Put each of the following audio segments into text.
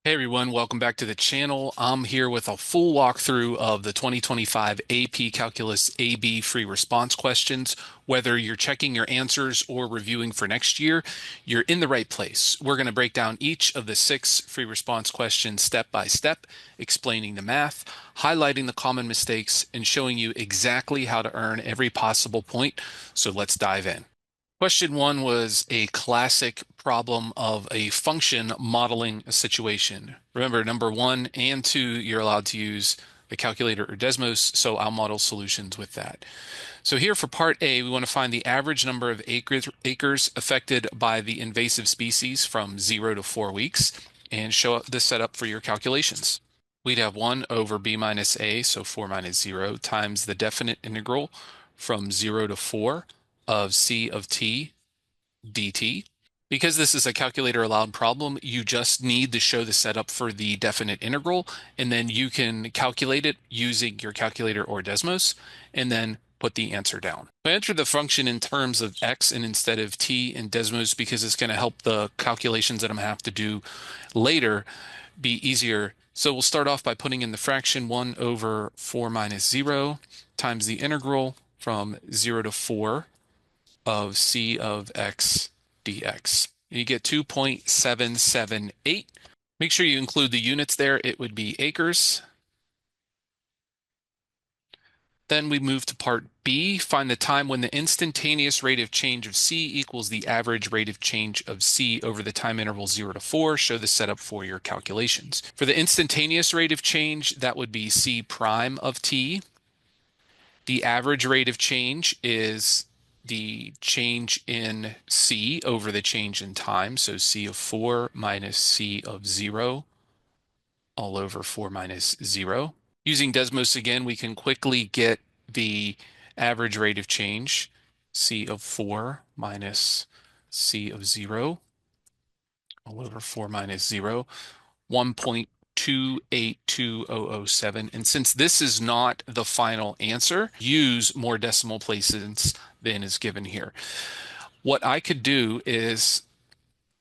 Hey everyone, welcome back to the channel. I'm here with a full walkthrough of the 2025 AP Calculus AB free response questions. Whether you're checking your answers or reviewing for next year, you're in the right place. We're going to break down each of the 6 free response questions step by step, explaining the math, highlighting the common mistakes, and showing you exactly how to earn every possible point. So let's dive in. Question one was a classic problem of a function modeling a situation. Remember, number 1 and 2, you're allowed to use the calculator or Desmos, so I'll model solutions with that. So here for part A, we want to find the average number of acres affected by the invasive species from 0 to 4 weeks and show this setup for your calculations. We'd have 1 over b minus a, so 4 minus 0, times the definite integral from 0 to 4 of c of t dt. Because this is a calculator allowed problem, you just need to show the setup for the definite integral, and then you can calculate it using your calculator or Desmos, and then put the answer down. I entered the function in terms of x and instead of t in Desmos because it's going to help the calculations that I'm going to have to do later be easier. So we'll start off by putting in the fraction 1 over 4 minus 0 times the integral from 0 to 4 of c of x dx. You get 2.778. Make sure you include the units there. It would be acres. Then we move to part B, find the time when the instantaneous rate of change of c equals the average rate of change of c over the time interval 0 to 4. Show the setup for your calculations. For the instantaneous rate of change, that would be c prime of t. The average rate of change is the change in c over the change in time. So c of 4 minus c of 0 all over 4 minus 0. Using Desmos again, we can quickly get the average rate of change, c of 4 minus c of 0 all over 4 minus 0, 1.282007. And since this is not the final answer, use more decimal places than is given here. What I could do is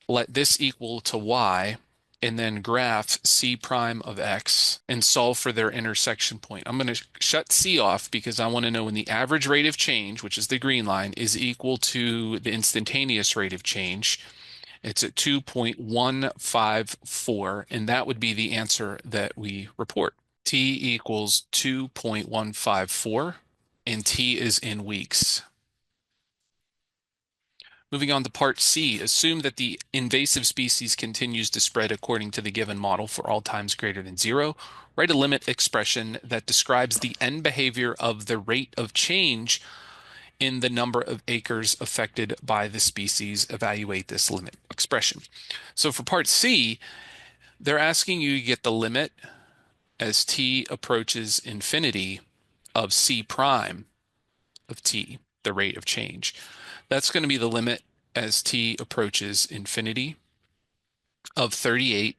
let this equal to y and then graph c prime of x and solve for their intersection point. I'm going to shut c off because I want to know when the average rate of change, which is the green line, is equal to the instantaneous rate of change. It's at 2.154, and that would be the answer that we report. T equals 2.154, and T is in weeks. Moving on to part C, assume that the invasive species continues to spread according to the given model for all times greater than 0. Write a limit expression that describes the end behavior of the rate of change in the number of acres affected by the species. Evaluate this limit expression. So for part C, they're asking you to get the limit as t approaches infinity of c prime of t, the rate of change. That's going to be the limit as t approaches infinity of 38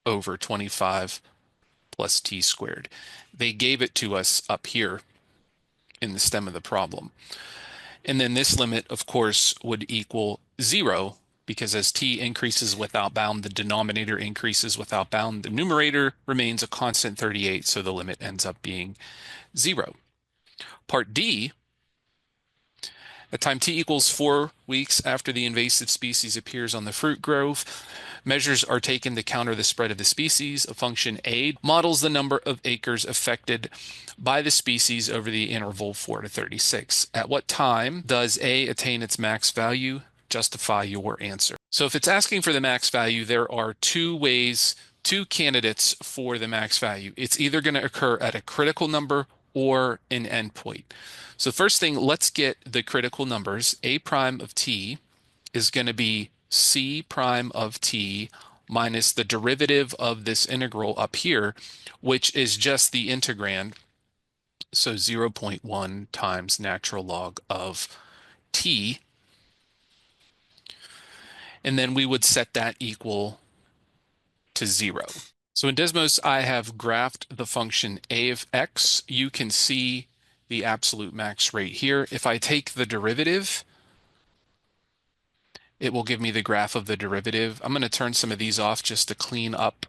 over 25 plus t squared. They gave it to us up here in the stem of the problem. And then this limit, of course, would equal 0 because as t increases without bound, the denominator increases without bound. The numerator remains a constant 38, so the limit ends up being 0. Part D, at time t equals 4 weeks after the invasive species appears on the fruit grove, measures are taken to counter the spread of the species. A function A models the number of acres affected by the species over the interval 4 to 36. At what time does A attain its max value? Justify your answer. So if it's asking for the max value, there are two candidates for the max value. It's either going to occur at a critical number or an endpoint. So first thing, let's get the critical numbers. A prime of t is going to be c prime of t minus the derivative of this integral up here, which is just the integrand. So 0.1 times natural log of t. And then we would set that equal to 0. So in Desmos, I have graphed the function a of x. You can see the absolute max rate here. If I take the derivative, it will give me the graph of the derivative. I'm going to turn some of these off just to clean up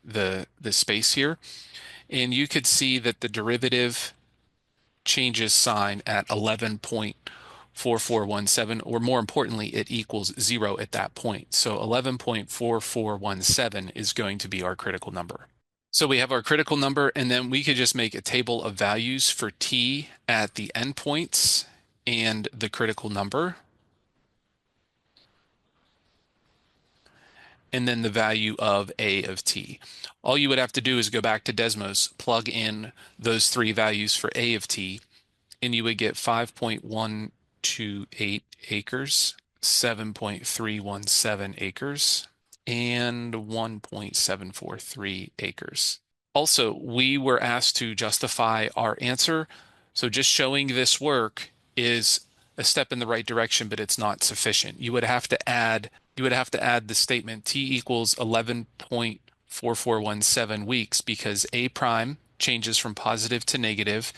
the space here. And you could see that the derivative changes sign at 11.4417, or more importantly, it equals 0 at that point. So 11.4417 is going to be our critical number. So we have our critical number, and then we could just make a table of values for t at the endpoints and the critical number, and then the value of a of t. All you would have to do is go back to Desmos, plug in those three values for a of t, and you would get 5.128 acres, 7.317 acres, and 1.743 acres. Also, we were asked to justify our answer. So just showing this work is a step in the right direction, but it's not sufficient. You would have to add the statement t equals 11.4417 weeks, because a prime changes from positive to negative,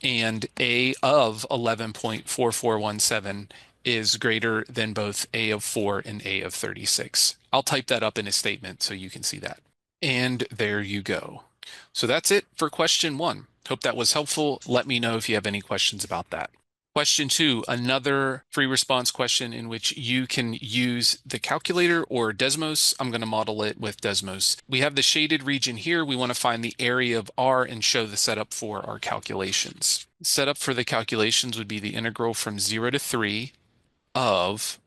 and a of 11.4417 is greater than both a of 4 and a of 36. I'll type that up in a statement so you can see that. And there you go. So that's it for question 1. Hope that was helpful. Let me know if you have any questions about that. Question 2, another free response question in which you can use the calculator or Desmos. I'm going to model it with Desmos. We have the shaded region here. We want to find the area of R and show the setup for our calculations. Setup for the calculations would be the integral from 0 to 3 of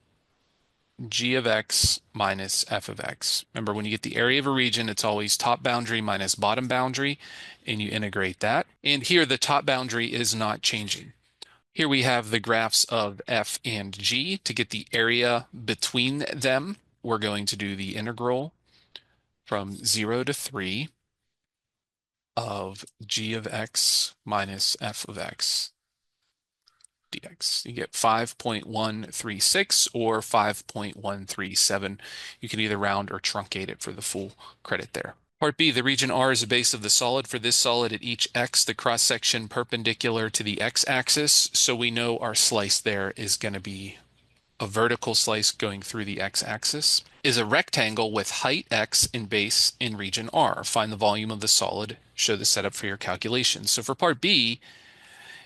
g of x minus f of x. Remember, when you get the area of a region, it's always top boundary minus bottom boundary, and you integrate that. And here, the top boundary is not changing. Here we have the graphs of f and g. To get the area between them, we're going to do the integral from 0 to 3 of g of x minus f of x dx. You get 5.136 or 5.137. You can either round or truncate it for the full credit there. Part B, the region R is the base of the solid. For this solid at each x, the cross-section perpendicular to the x-axis. So we know our slice there is going to be a vertical slice going through the x-axis, is a rectangle with height x and base in region R. Find the volume of the solid. Show the setup for your calculations. So for part B,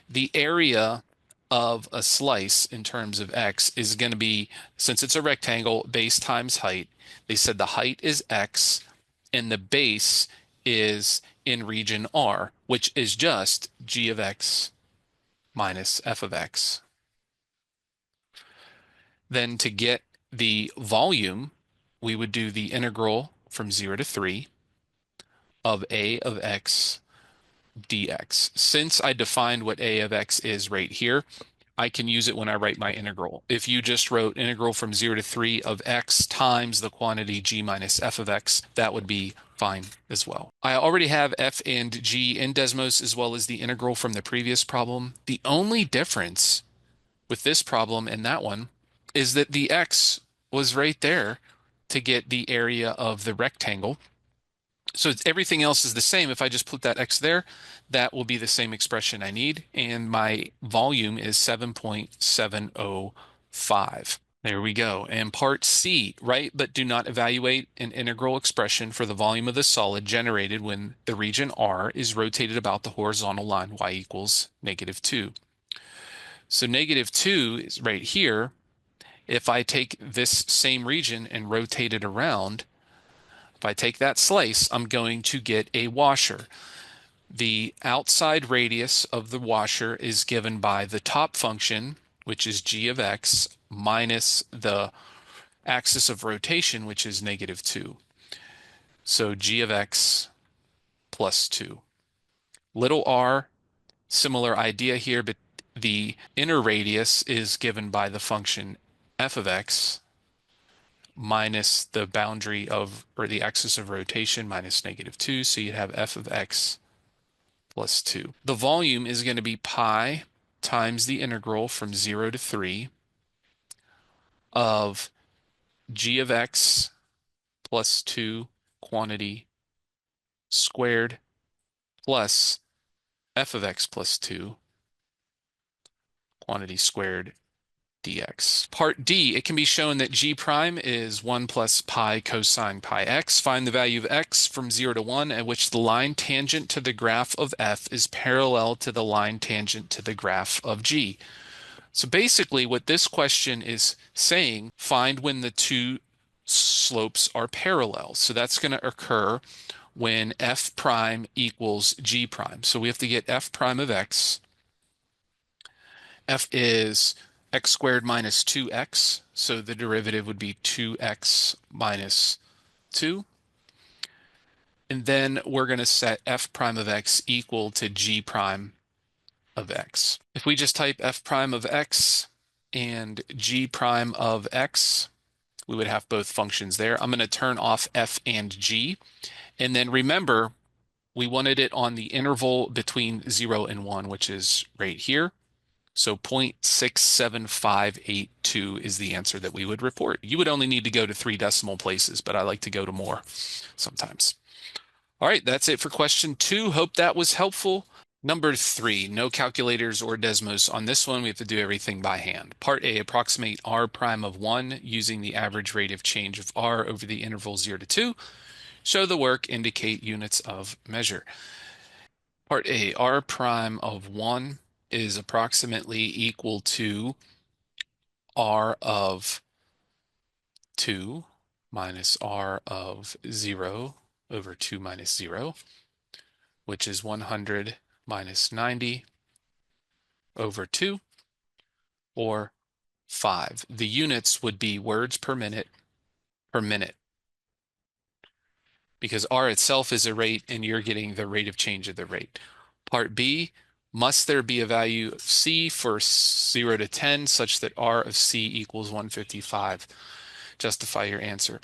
the area of a slice in terms of x is going to be, since it's a rectangle, base times height. They said the height is x and the base is in region R, which is just g of x minus f of x. Then to get the volume, we would do the integral from 0 to 3 of a of x dx. Since I defined what a of x is right here, I can use it when I write my integral. If you just wrote integral from 0 to 3 of x times the quantity g minus f of x, that would be fine as well. I already have f and g in Desmos, as well as the integral from the previous problem. The only difference with this problem and that one is that the x was right there to get the area of the rectangle. So everything else is the same. If I just put that x there, that will be the same expression I need. And my volume is 7.705. There we go. And part C, write but do not evaluate an integral expression for the volume of the solid generated when the region R is rotated about the horizontal line y equals -2. So -2 is right here. If I take this same region and rotate it around, if I take that slice, I'm going to get a washer. The outside radius of the washer is given by the top function, which is g of x, minus the axis of rotation, which is -2. So g of x plus 2. Little r, similar idea here, but the inner radius is given by the function f of x minus the boundary of, or the axis of rotation, minus -2. So you have f of x plus 2. The volume is going to be pi times the integral from 0 to 3 of g of x plus 2 quantity squared plus f of x plus 2 quantity squared dx. Part D, it can be shown that g prime is 1 plus pi cosine pi x. Find the value of x from 0 to 1 at which the line tangent to the graph of f is parallel to the line tangent to the graph of g. So basically what this question is saying, find when the two slopes are parallel. So that's going to occur when f prime equals g prime. So we have to get f prime of x. F is x squared minus 2x, so the derivative would be 2x minus 2. And then we're going to set f prime of x equal to g prime of x. If we just type f prime of x and g prime of x, we would have both functions there. I'm going to turn off f and g. And then remember, we wanted it on the interval between 0 and 1, which is right here. So 0.67582 is the answer that we would report. You would only need to go to 3 decimal places, but I like to go to more sometimes. All right, that's it for question 2. Hope that was helpful. Number 3, no calculators or Desmos on this one. We have to do everything by hand. Part A, approximate r prime of 1 using the average rate of change of r over the interval 0 to 2. Show the work, indicate units of measure. Part A, r prime of 1 is approximately equal to r of 2 minus r of 0 over 2 minus 0, which is 100 minus 90 over 2, or 5. The units would be words per minute, because r itself is a rate and you're getting the rate of change of the rate. Part B, must there be a value of c for 0 to 10 such that r of c equals 155? Justify your answer.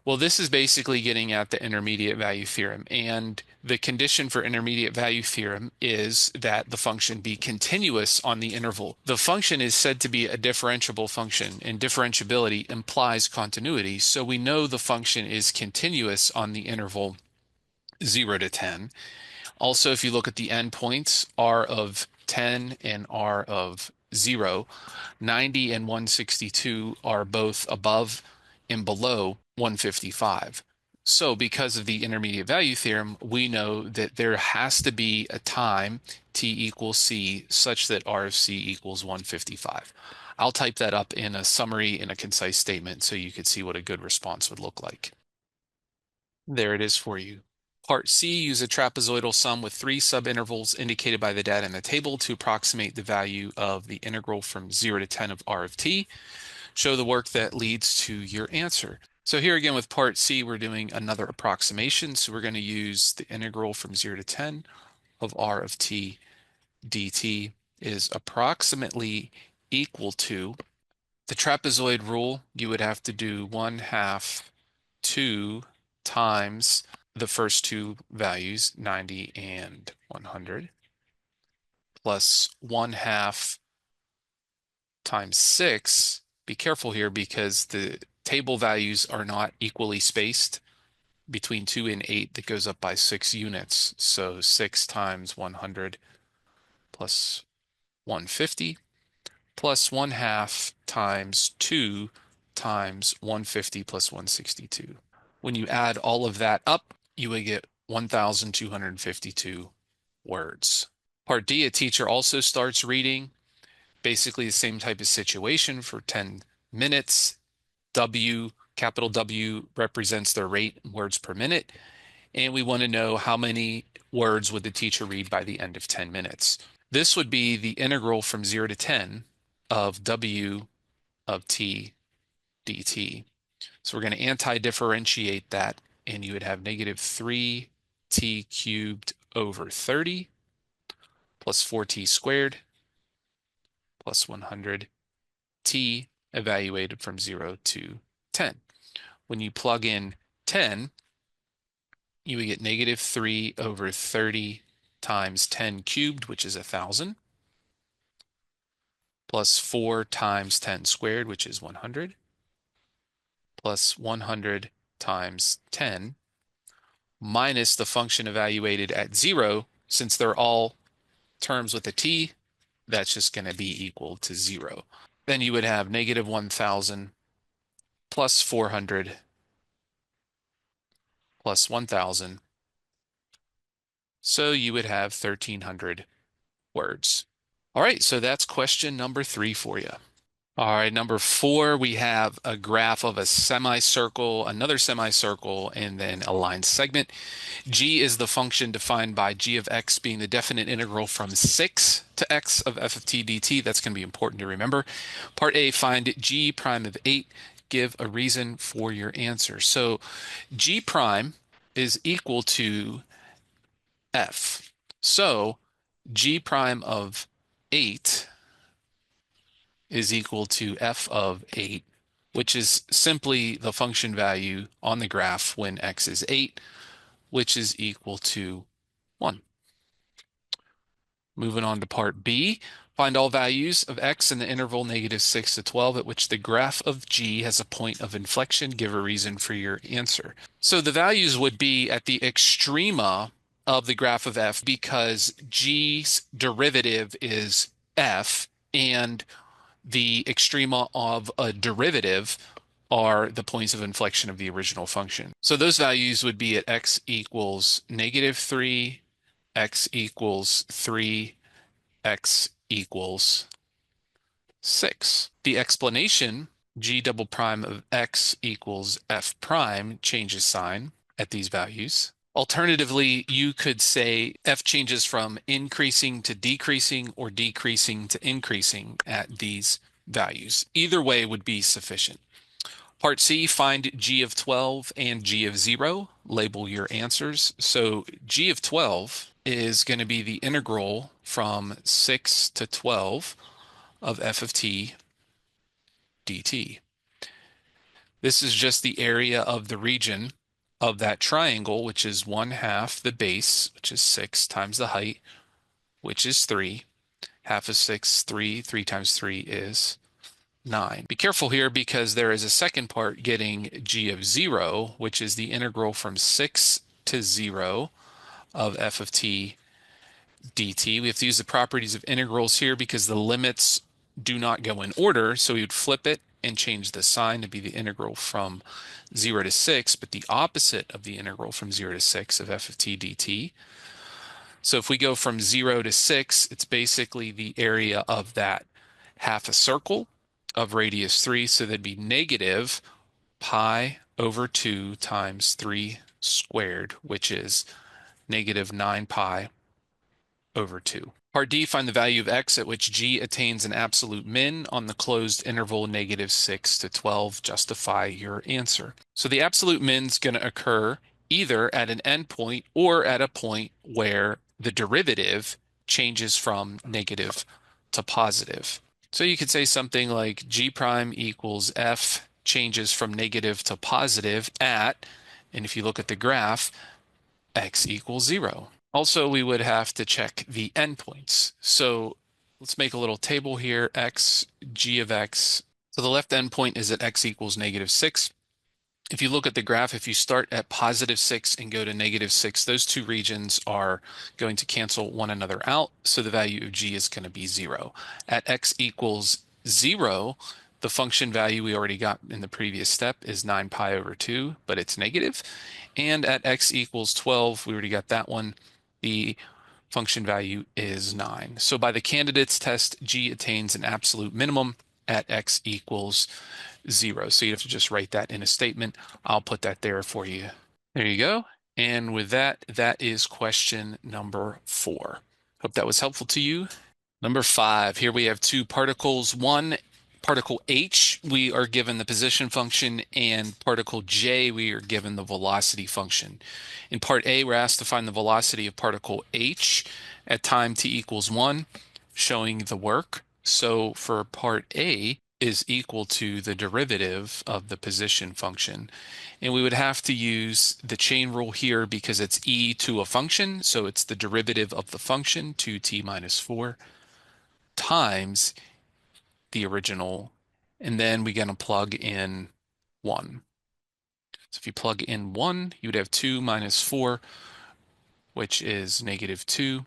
Well, this is basically getting at the intermediate value theorem, and the condition for intermediate value theorem is that the function be continuous on the interval. The function is said to be a differentiable function, and differentiability implies continuity, so we know the function is continuous on the interval 0 to 10. Also, if you look at the endpoints, r of 10 and r of 0, 90 and 162 are both above and below 155. So because of the intermediate value theorem, we know that there has to be a time t equals c such that r of c equals 155. I'll type that up in a summary in a concise statement so you could see what a good response would look like. There it is for you. Part C, use a trapezoidal sum with 3 subintervals indicated by the data in the table to approximate the value of the integral from 0 to 10 of r of t. Show the work that leads to your answer. So here again with part C, we're doing another approximation. So we're going to use the integral from 0 to 10 of r of t dt is approximately equal to the trapezoid rule. You would have to do 1/2 2 times the first two values, 90 and 100, plus 1/2 times 6. Be careful here because the table values are not equally spaced between 2 and 8. That goes up by 6 units. So 6 times 100 plus 150 plus 1/2 times 2 times 150 plus 162. When you add all of that up, you would get 1,252 words. Part D, a teacher also starts reading. Basically the same type of situation for 10 minutes. W, capital W, represents their rate in words per minute. And we want to know how many words would the teacher read by the end of 10 minutes. This would be the integral from 0 to 10 of W of t dt. So we're going to anti-differentiate that, and you would have negative 3t cubed over 30 plus 4t squared plus 100t evaluated from 0 to 10. When you plug in 10, you would get negative 3 over 30 times 10 cubed, which is 1,000, plus 4 times 10 squared, which is 100, plus 100 times 10, minus the function evaluated at 0. Since they're all terms with a t, that's just going to be equal to 0. Then you would have negative 1,000 plus 400 plus 1,000. So you would have 1,300 words. All right, so that's question number 3 for you. All right, number 4, we have a graph of a semicircle, another semicircle, and then a line segment. G is the function defined by g of x being the definite integral from 6 to x of f of t dt. That's going to be important to remember. Part A, find g prime of 8. Give a reason for your answer. So g prime is equal to f. So g prime of 8 is equal to f of 8, which is simply the function value on the graph when x is 8, which is equal to 1. Moving on to part B, find all values of x in the interval negative 6 to 12 at which the graph of g has a point of inflection. Give a reason for your answer. So the values would be at the extrema of the graph of f because g's derivative is f, and the extrema of a derivative are the points of inflection of the original function. So those values would be at x equals negative 3, x equals 3, x equals 6. The explanation, g double prime of x equals f prime, changes sign at these values. Alternatively, you could say f changes from increasing to decreasing or decreasing to increasing at these values. Either way would be sufficient. Part C, find g of 12 and g of 0. Label your answers. So g of 12 is going to be the integral from 6 to 12 of f of t dt. This is just the area of the region of that triangle, which is 1/2 the base, which is 6 times the height, which is 3. Half of 6, 3. 3 times 3 is 9. Be careful here because there is a second part getting g of 0, which is the integral from 6 to 0 of f of t dt. We have to use the properties of integrals here because the limits do not go in order. So we would flip it and change the sign to be the integral from 0 to 6, but the opposite of the integral from 0 to 6 of f of t dt. So if we go from 0 to 6, it's basically the area of that half a circle of radius 3. So that'd be negative pi over 2 times 3 squared, which is negative 9 pi over 2. Part D, find the value of x at which g attains an absolute min on the closed interval negative 6 to 12. Justify your answer. So the absolute min is going to occur either at an endpoint or at a point where the derivative changes from negative to positive. So you could say something like g prime equals f changes from negative to positive at, and if you look at the graph, x equals 0. Also, we would have to check the endpoints. So let's make a little table here, x, g of x. So the left endpoint is at x equals negative 6. If you look at the graph, if you start at positive 6 and go to negative 6, those two regions are going to cancel one another out. So the value of g is going to be 0. At x equals 0, the function value we already got in the previous step is 9 pi over 2, but it's negative. And at x equals 12, we already got that one. The function value is 9. So by the candidates test, g attains an absolute minimum at x equals 0. So you have to just write that in a statement. I'll put that there for you. There you go. And with that, that is question number 4. Hope that was helpful to you. Number 5, here we have two particles. One, particle H, we are given the position function, and particle J, we are given the velocity function. In part A, we're asked to find the velocity of particle H at time t equals 1, showing the work. So for part A is equal to the derivative of the position function. And we would have to use the chain rule here because it's e to a function. So it's the derivative of the function, 2t minus 4, times the original. And then we're going to plug in 1. So if you plug in 1, you would have 2 minus 4, which is negative 2.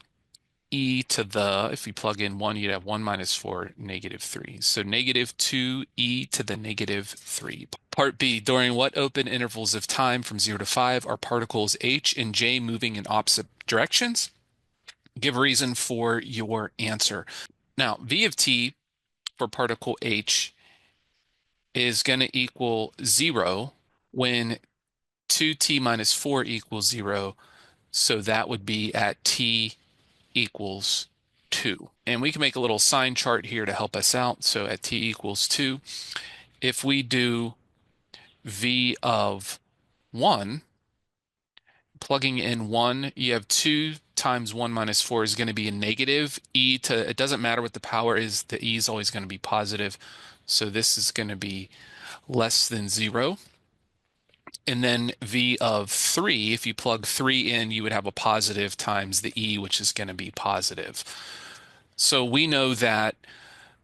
e to the, if you plug in 1, you'd have 1 minus 4, negative 3. So negative 2e to the negative 3. Part B, during what open intervals of time from 0 to 5 are particles h and j moving in opposite directions? Give a reason for your answer. Now, v of t for particle h is going to equal 0 when 2t minus 4 equals 0. So that would be at t equals 2. And we can make a little sign chart here to help us out. So at t equals 2, if we do v of 1, plugging in 1, you have 2 times 1 minus 4 is going to be a negative. E to, it doesn't matter what the power is, the e is always going to be positive. So this is going to be less than 0. And then v of 3, if you plug 3 in, you would have a positive times the e, which is going to be positive. So we know that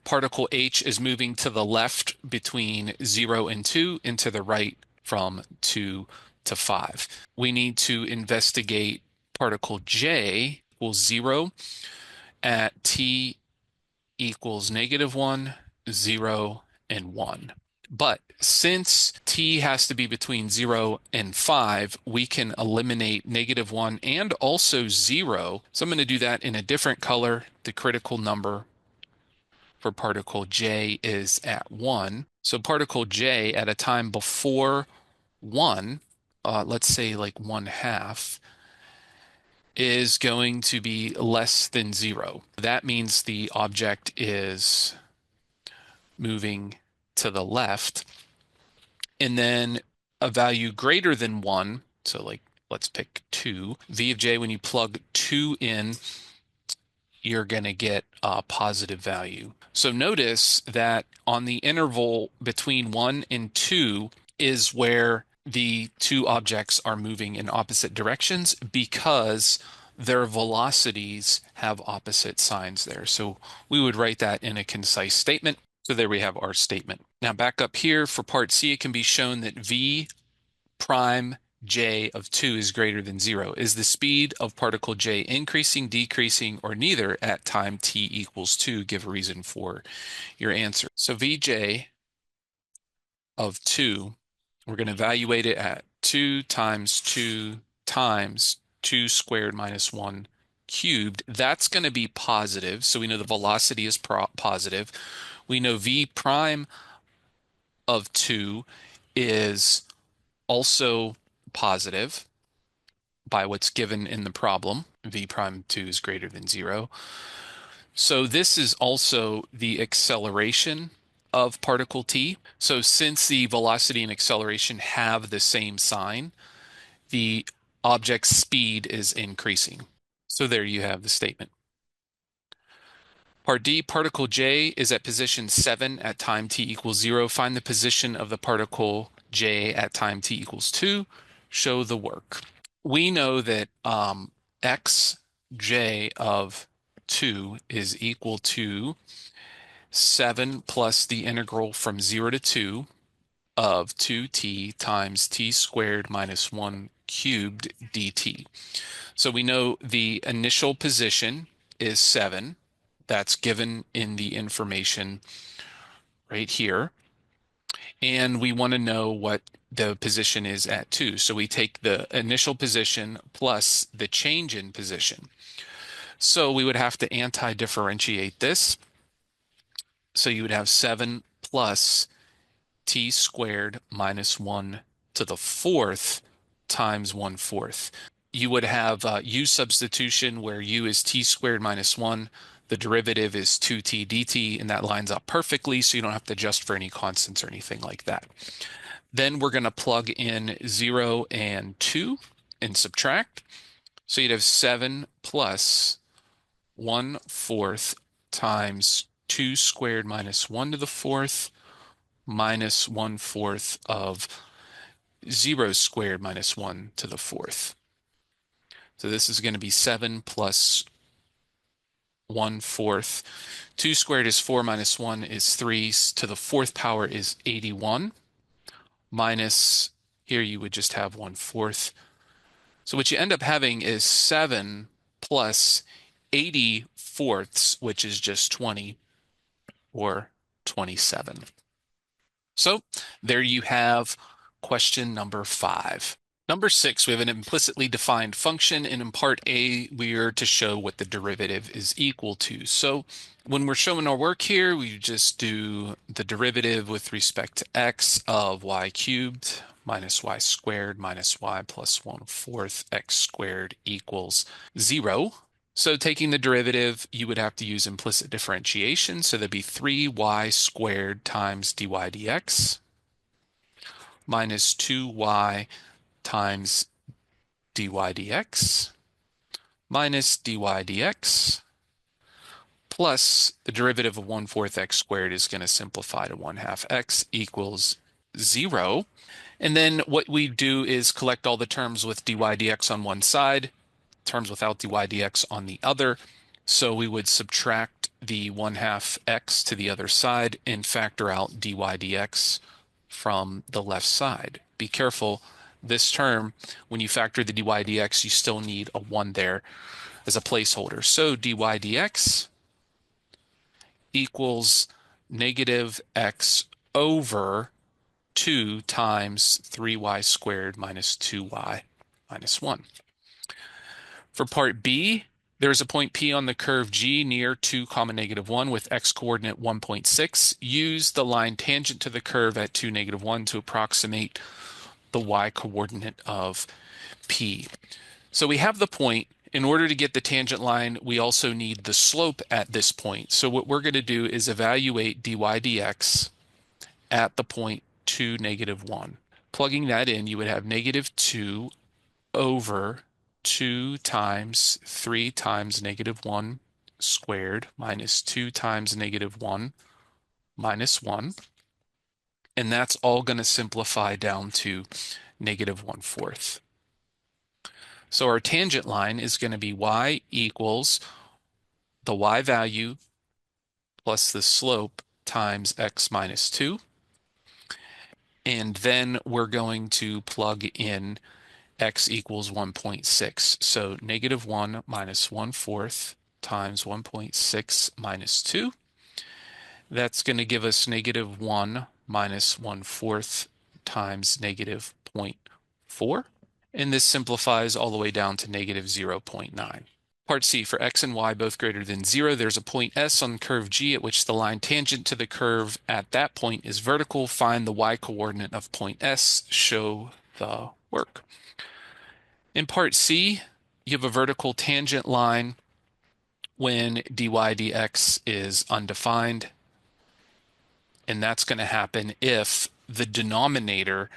particle h is moving to the left between 0 and 2, and to the right from 2 to 5. We need to investigate particle j equals 0 at t equals negative 1, 0, and 1. But since t has to be between 0 and 5, we can eliminate negative 1 and also 0. So I'm going to do that in a different color. The critical number for particle j is at 1. So particle j at a time before 1, let's say like 1/2, is going to be less than 0. That means the object is moving to the left. And then a value greater than 1, so like let's pick 2. V of j, when you plug 2 in, you're going to get a positive value. So notice that on the interval between 1 and 2 is where the two objects are moving in opposite directions because their velocities have opposite signs there. So we would write that in a concise statement. So there we have our statement. Now back up here for part C, it can be shown that v prime j of 2 is greater than 0. Is the speed of particle j increasing, decreasing, or neither at time t equals 2? Give a reason for your answer. So vj of 2, we're going to evaluate it at 2 times 2 times 2 squared minus 1 cubed. That's going to be positive, so we know the velocity is positive. We know v prime of 2 is also positive by what's given in the problem. V prime 2 is greater than 0. So this is also the acceleration of particle t. So since the velocity and acceleration have the same sign, the object's speed is increasing. So there you have the statement. Part D, particle j is at position 7 at time t equals 0. Find the position of the particle j at time t equals 2. Show the work. We know that xj of 2 is equal to 7 plus the integral from 0 to 2 of 2t times t squared minus 1 cubed dt. So we know the initial position is 7. That's given in the information right here. And we want to know what the position is at 2. So we take the initial position plus the change in position. So we would have to anti-differentiate this. So you would have 7 plus t squared minus 1 to the 4th times 1/4. You would have u substitution where u is t squared minus 1. The derivative is 2t dt, and that lines up perfectly, so you don't have to adjust for any constants or anything like that. Then we're going to plug in 0 and 2 and subtract. So you'd have 7 plus 1/4 times 2 squared minus 1 to the 4th minus 1/4 of 0 squared minus 1 to the 4th. So this is going to be 7 plus 1/4. 2 squared is 4 minus 1 is 3 to the 4th power is 81 minus, here you would just have 1/4. So what you end up having is 7 plus 80/4, which is just 20, or 27. So there you have question number 5. Number 6, we have an implicitly defined function, and in part A, we are to show what the derivative is equal to. So when we're showing our work here, we just do the derivative with respect to x of y cubed minus y squared minus y plus 1/4 x squared equals 0. So taking the derivative, you would have to use implicit differentiation. So that'd be 3y squared times dy dx minus 2y times dy dx minus dy dx plus the derivative of 1/4 x squared is going to simplify to 1/2 x equals 0. And then what we do is collect all the terms with dy dx on one side, terms without dy dx on the other. So we would subtract the 1/2 x to the other side and factor out dy dx from the left side. Be careful, this term, when you factor the dy dx, you still need a 1 there as a placeholder. So dy dx equals negative x over 2 times 3y squared minus 2y minus 1. For part B, there's a point P on the curve G near 2, -1 with x coordinate 1.6. Use the line tangent to the curve at 2, -1 to approximate the y coordinate of P. So we have the point. In order to get the tangent line, we also need the slope at this point. So what we're going to do is evaluate dy dx at the point 2, -1. Plugging that in, you would have -2 over 2 times 3 times -1 squared minus 2 times -1 minus 1. And that's all going to simplify down to -1/4. So our tangent line is going to be y equals the y value plus the slope times x minus 2. And then we're going to plug in x equals 1.6. So -1 minus 1/4 times 1.6 minus 2. That's going to give us -1 minus 1/4 times -0.4. And this simplifies all the way down to -0.9. Part C, for x and y both greater than 0, there's a point S on curve G at which the line tangent to the curve at that point is vertical. Find the y coordinate of point S. Show the work. In part C, you have a vertical tangent line when dy dx is undefined. And that's going to happen if the denominator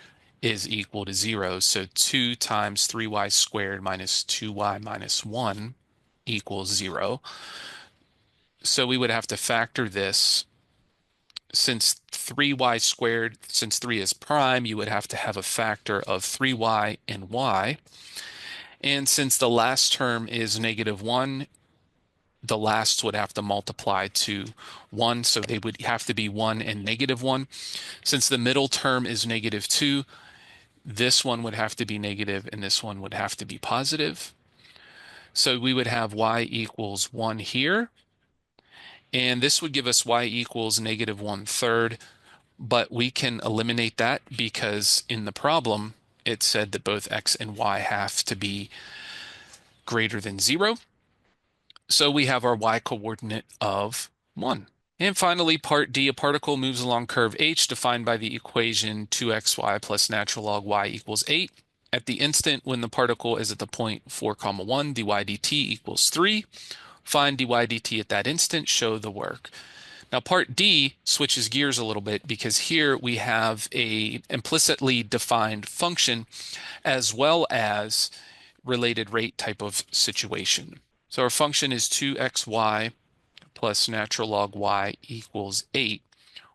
is equal to 0. So 2 times 3y squared minus 2y minus 1 equals 0. So we would have to factor this. Since 3y squared, since 3 is prime, you would have to have a factor of 3y and y. And since the last term is -1, the lasts would have to multiply to 1, so they would have to be 1 and -1. Since the middle term is -2, this one would have to be negative and this one would have to be positive. So we would have y equals 1 here, and this would give us y equals -1/3, but we can eliminate that because in the problem, it said that both x and y have to be greater than 0. So we have our y coordinate of 1. And finally, part D, a particle moves along curve H defined by the equation 2xy plus natural log y equals 8. At the instant when the particle is at the point 4, 1, dy dt equals 3. Find dy dt at that instant, show the work. Now part D switches gears a little bit because here we have a implicitly defined function as well as related rate type of situation. So our function is 2xy plus natural log y equals 8.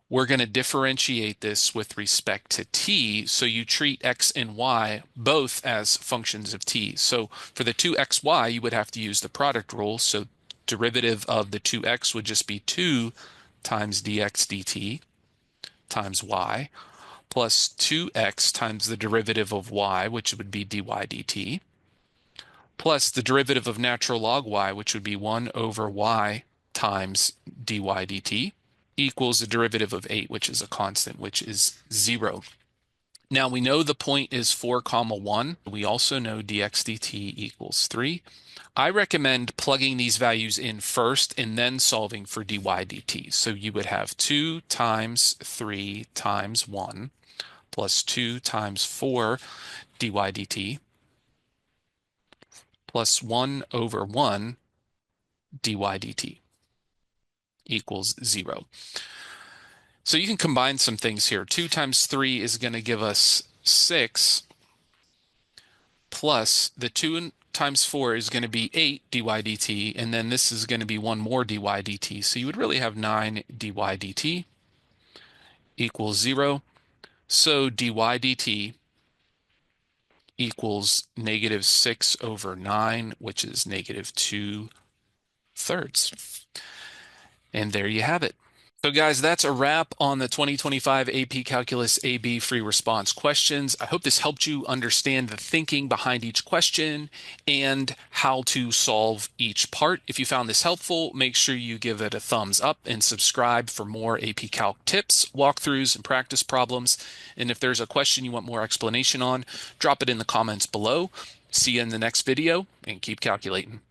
We're going to differentiate this with respect to t, so you treat x and y both as functions of t. So for the 2xy, you would have to use the product rule, so derivative of the 2x would just be 2 times dx dt times y, plus 2x times the derivative of y, which would be dy dt, plus the derivative of natural log y, which would be 1 over y times dy dt, equals the derivative of 8, which is a constant, which is 0. Now we know the point is 4 comma 1. We also know dx dt equals 3. I recommend plugging these values in first and then solving for dy dt. So you would have 2 times 3 times 1 plus 2 times 4 dy dt plus 1 over 1 dy dt equals 0. So you can combine some things here. 2 times 3 is going to give us 6, plus the 2 times 4 is going to be 8 dy dt, and then this is going to be 1 more dy dt. So you would really have 9 dy dt equals 0. So dy dt equals negative 6 over 9, which is negative 2/3. And there you have it. So guys, that's a wrap on the 2025 AP Calculus AB free response questions. I hope this helped you understand the thinking behind each question and how to solve each part. If you found this helpful, make sure you give it a thumbs up and subscribe for more AP Calc tips, walkthroughs, and practice problems. And if there's a question you want more explanation on, drop it in the comments below. See you in the next video, and keep calculating.